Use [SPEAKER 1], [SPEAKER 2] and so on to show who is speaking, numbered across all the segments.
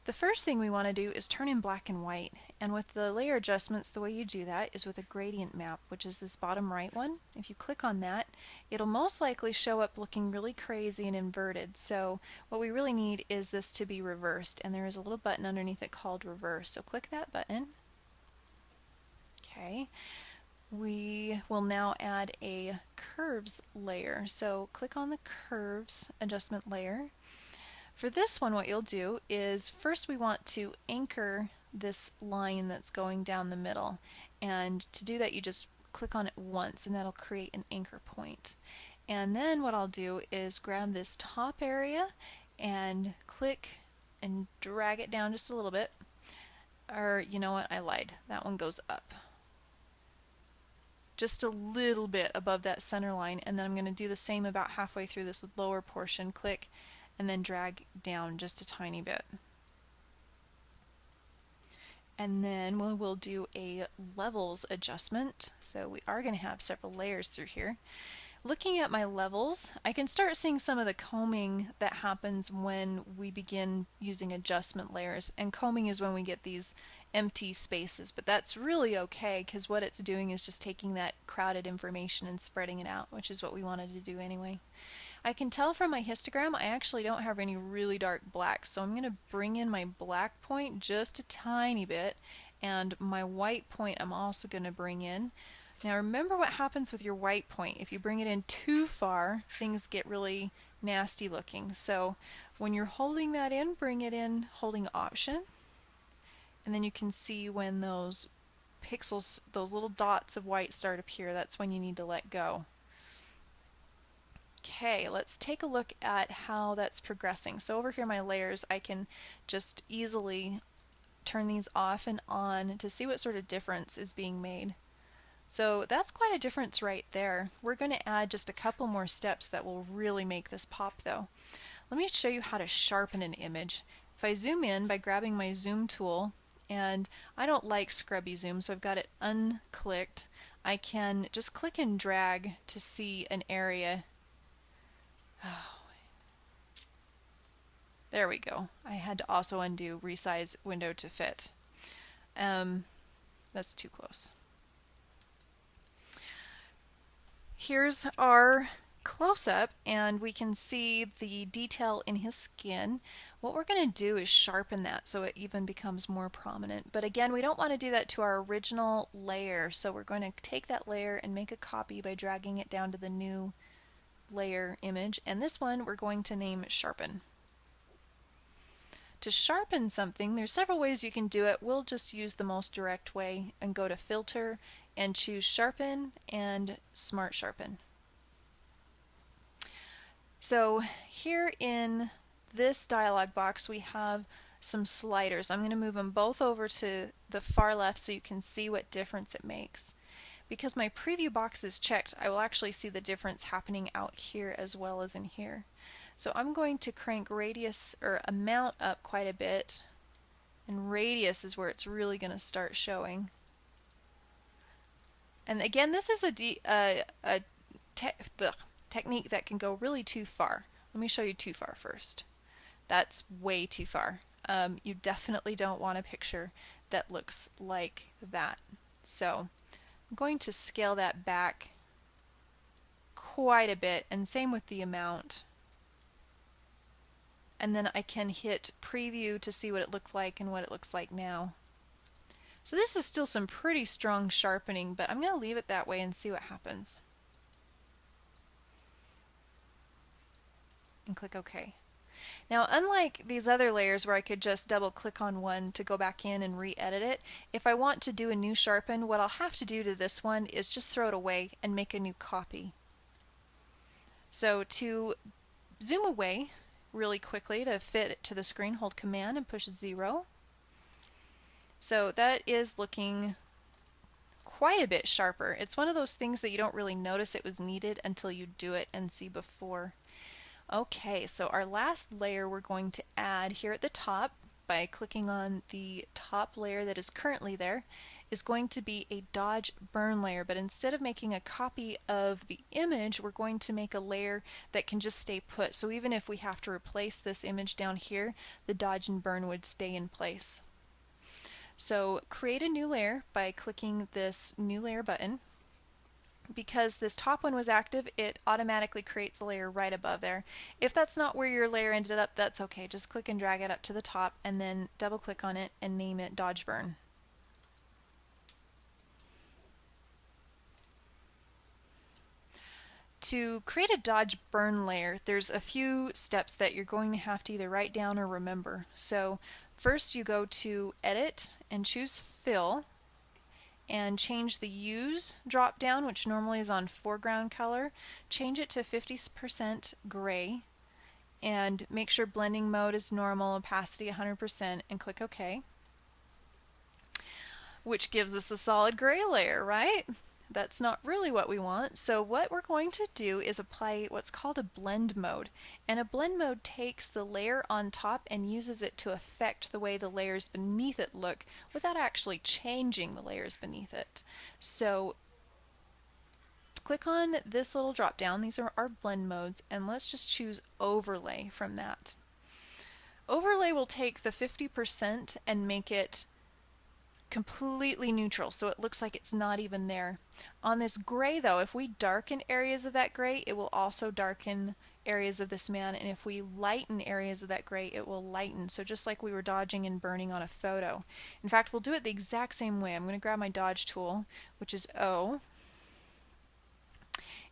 [SPEAKER 1] The first thing we want to do is turn in black and white, and with the layer adjustments the way you do that is with a gradient map, which is this bottom right one. If you click on that, it'll most likely show up looking really crazy and inverted, so what we really need is this to be reversed, and there is a little button underneath it called reverse, so click that button. Okay, we will now add a curves layer, so click on the curves adjustment layer. For this one, what you'll do is first we want to anchor this line that's going down the middle, and to do that you just click on it once and that'll create an anchor point. And then what I'll do is grab this top area and click and drag it down just a little bit, or you know what, I lied, that one goes up just a little bit above that center line, and then I'm going to do the same about halfway through this lower portion, click and then drag down just a tiny bit. And then we'll do a levels adjustment, so we are going to have several layers through here. Looking at my levels, I can start seeing some of the combing that happens when we begin using adjustment layers, and combing is when we get these empty spaces, but that's really okay because what it's doing is just taking that crowded information and spreading it out, which is what we wanted to do anyway. I can tell from my histogram I actually don't have any really dark black, so I'm going to bring in my black point just a tiny bit, and my white point I'm also going to bring in. Now remember what happens with your white point. If you bring it in too far, things get really nasty looking. So when you're holding that in, bring it in holding Option, and then you can see when those pixels, those little dots of white start to appear, that's when you need to let go. Okay, let's take a look at how that's progressing. So over here my layers, I can just easily turn these off and on to see what sort of difference is being made. So that's quite a difference right there. We're going to add just a couple more steps that will really make this pop though. Let me show you how to sharpen an image. If I zoom in by grabbing my zoom tool, and I don't like scrubby zoom, so I've got it unclicked, I can just click and drag to see an area. Oh, there we go. I had to also undo resize window to fit. That's too close. Here's our close-up, and we can see the detail in his skin. What we're going to do is sharpen that so it even becomes more prominent. But again, we don't want to do that to our original layer, so we're going to take that layer and make a copy by dragging it down to the new layer image, and this one we're going to name Sharpen. To sharpen something, there's several ways you can do it. We'll just use the most direct way and go to Filter and choose Sharpen and Smart Sharpen. So here in this dialog box we have some sliders. I'm going to move them both over to the far left so you can see what difference it makes. Because my preview box is checked, I will actually see the difference happening out here as well as in here. So I'm going to crank radius or amount up quite a bit, and radius is where it's really going to start showing. And again, this is a technique that can go really too far. Let me show you too far first. That's way too far. You definitely don't want a picture that looks like that. So I'm going to scale that back quite a bit, and same with the amount. And then I can hit preview to see what it looked like and what it looks like now. So this is still some pretty strong sharpening, but I'm going to leave it that way and see what happens. And click OK. Now, unlike these other layers where I could just double click on one to go back in and re-edit it, if I want to do a new sharpen, what I'll have to do to this one is just throw it away and make a new copy. So to zoom away really quickly to fit it to the screen, hold Command and push 0. So that is looking quite a bit sharper. It's one of those things that you don't really notice it was needed until you do it and see before. Okay, so our last layer we're going to add here at the top by clicking on the top layer that is currently there is going to be a dodge burn layer, but instead of making a copy of the image, we're going to make a layer that can just stay put. So even if we have to replace this image down here, the dodge and burn would stay in place. So create a new layer by clicking this new layer button. Because this top one was active, it automatically creates a layer right above there. If that's not where your layer ended up, that's okay. Just click and drag it up to the top and then double click on it and name it Dodge Burn. To create a dodge burn layer, there's a few steps that you're going to have to either write down or remember. So first you go to Edit and choose Fill and change the Use drop down, which normally is on foreground color. Change it to 50% gray and make sure blending mode is normal, opacity 100%, and click OK, which gives us a solid gray layer, right? That's not really what we want. So what we're going to do is apply what's called a blend mode. And a blend mode takes the layer on top and uses it to affect the way the layers beneath it look without actually changing the layers beneath it. So click on this little drop down. These are our blend modes, and let's just choose overlay from that. Overlay will take the 50% and make it completely neutral, so it looks like it's not even there. On this gray though, if we darken areas of that gray, it will also darken areas of this man, and if we lighten areas of that gray, it will lighten. So just like we were dodging and burning on a photo. In fact, we'll do it the exact same way. I'm going to grab my dodge tool, which is O,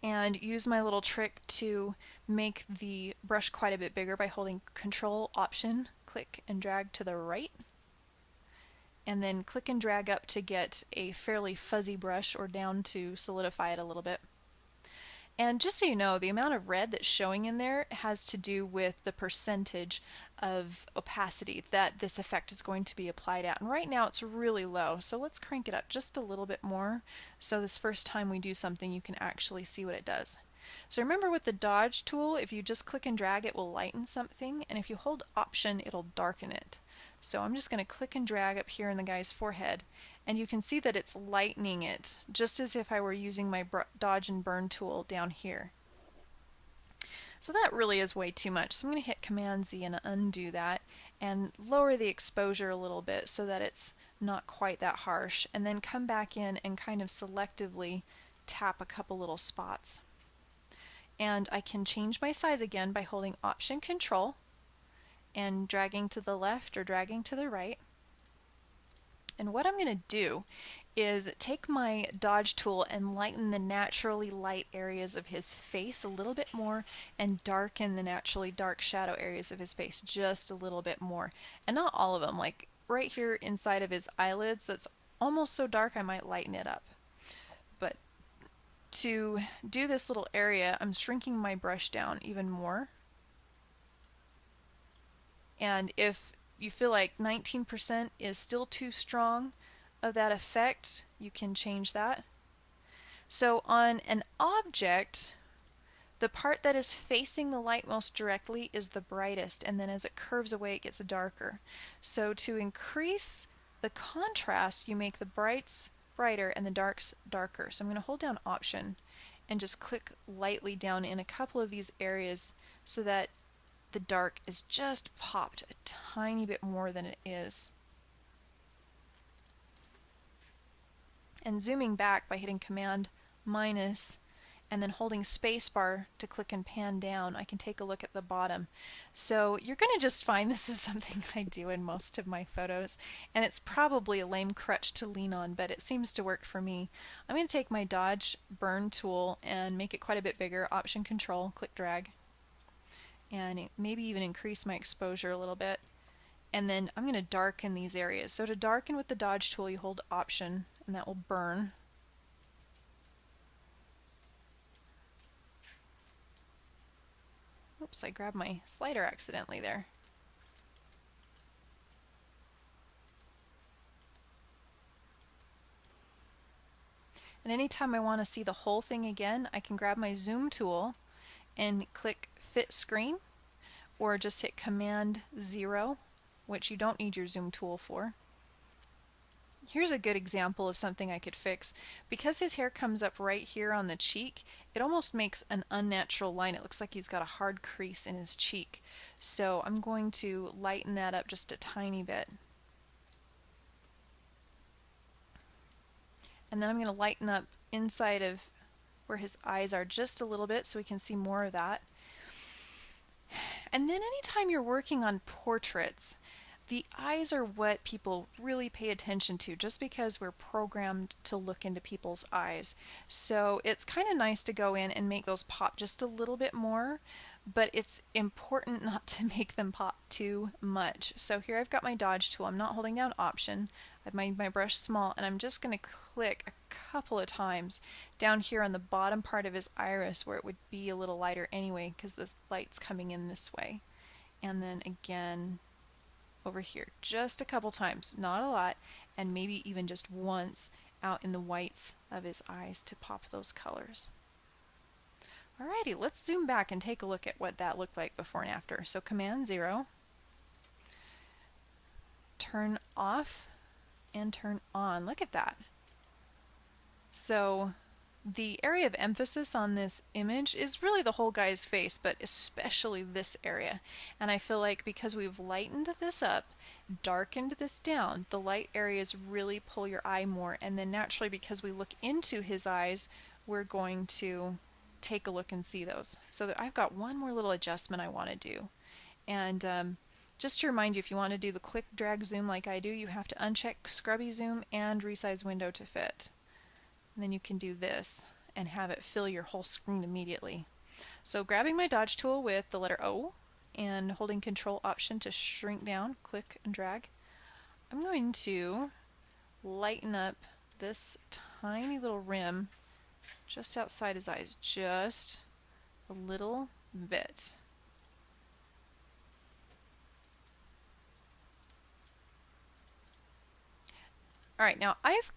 [SPEAKER 1] and use my little trick to make the brush quite a bit bigger by holding Control, Option, click and drag to the right, and then click and drag up to get a fairly fuzzy brush, or down to solidify it a little bit. And just so you know, the amount of red that's showing in there has to do with the percentage of opacity that this effect is going to be applied at. And right now it's really low, so let's crank it up just a little bit more so this first time we do something you can actually see what it does. So remember, with the dodge tool, if you just click and drag, it will lighten something, and if you hold Option, it'll darken it. So I'm just going to click and drag up here in the guy's forehead, and you can see that it's lightening it, just as if I were using my dodge and burn tool down here. So that really is way too much. So I'm going to hit Command Z and undo that, and lower the exposure a little bit so that it's not quite that harsh, and then come back in and kind of selectively tap a couple little spots. And I can change my size again by holding Option Control and dragging to the left or dragging to the right. And what I'm going to do is take my dodge tool and lighten the naturally light areas of his face a little bit more, and darken the naturally dark shadow areas of his face just a little bit more. And not all of them, like right here inside of his eyelids, that's almost so dark I might lighten it up. But to do this little area, I'm shrinking my brush down even more. And if you feel like 19% is still too strong of that effect, you can change that. So on an object, the part that is facing the light most directly is the brightest, and then as it curves away it gets darker. So to increase the contrast, you make the brights brighter and the darks darker. So I'm going to hold down Option and just click lightly down in a couple of these areas so that the dark is just popped a tiny bit more than it is. And zooming back by hitting Command minus and then holding spacebar to click and pan down, I can take a look at the bottom. So you're going to just find this is something I do in most of my photos, and it's probably a lame crutch to lean on, but it seems to work for me. I'm going to take my dodge burn tool and make it quite a bit bigger, Option Control, click drag, and maybe even increase my exposure a little bit. And then I'm going to darken these areas. So to darken with the dodge tool, you hold Option and that will burn. Oops, I grabbed my slider accidentally there. And anytime I want to see the whole thing again, I can grab my zoom tool and click Fit Screen, or just hit Command 0 which you don't need your zoom tool for. Here's a good example of something I could fix. Because his hair comes up right here on the cheek, it almost makes an unnatural line. It looks like he's got a hard crease in his cheek. So I'm going to lighten that up just a tiny bit. And then I'm going to lighten up inside of where his eyes are just a little bit so we can see more of that. And then anytime you're working on portraits, the eyes are what people really pay attention to just because we're programmed to look into people's eyes. So it's kind of nice to go in and make those pop just a little bit more, but it's important not to make them pop too much. So here I've got my dodge tool. I'm not holding down Option. I've made my brush small, and I'm just going to click a couple of times down here on the bottom part of his iris where it would be a little lighter anyway because the light's coming in this way. And then again over here just a couple times, not a lot, and maybe even just once out in the whites of his eyes to pop those colors. Alrighty, let's zoom back and take a look at what that looked like before and after. So Command 0, turn off and turn on. Look at that. So the area of emphasis on this image is really the whole guy's face, but especially this area. And I feel like because we've lightened this up, darkened this down, the light areas really pull your eye more. And then naturally, because we look into his eyes, we're going to take a look and see those. So I've got one more little adjustment I want to do. And just to remind you, if you want to do the click, drag, zoom like I do, you have to uncheck scrubby zoom and resize window to fit. And then you can do this and have it fill your whole screen immediately. So grabbing my dodge tool with the letter O and holding Control Option to shrink down, click and drag, I'm going to lighten up this tiny little rim just outside his eyes, just a little bit. Alright, now I've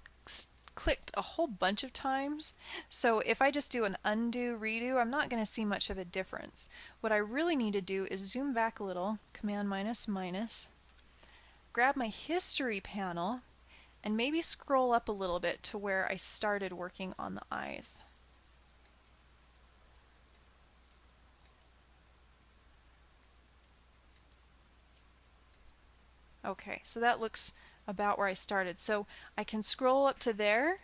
[SPEAKER 1] clicked a whole bunch of times, so if I just do an undo, redo, I'm not going to see much of a difference. What I really need to do is zoom back a little, Command minus minus, grab my history panel, and maybe scroll up a little bit to where I started working on the eyes. Okay, so that looks about where I started. So I can scroll up to there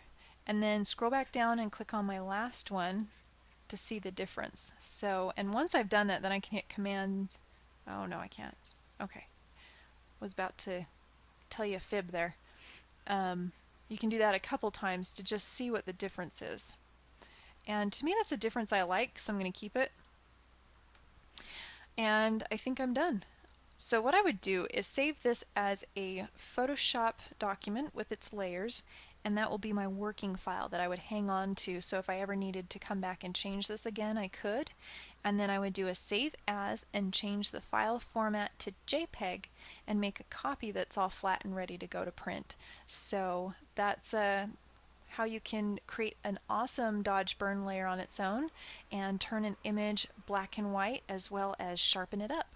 [SPEAKER 1] and then scroll back down and click on my last one to see the difference. So, and once I've done that, then I can hit Command, oh no I can't, okay, was about to tell you a fib there. You can do that a couple times to just see what the difference is. And to me that's a difference I like, so I'm going to keep it. And I think I'm done. So what I would do is save this as a Photoshop document with its layers, and that will be my working file that I would hang on to, so if I ever needed to come back and change this again I could. And then I would do a save as and change the file format to JPEG and make a copy that's all flat and ready to go to print. So that's how you can create an awesome dodge burn layer on its own and turn an image black and white as well as sharpen it up.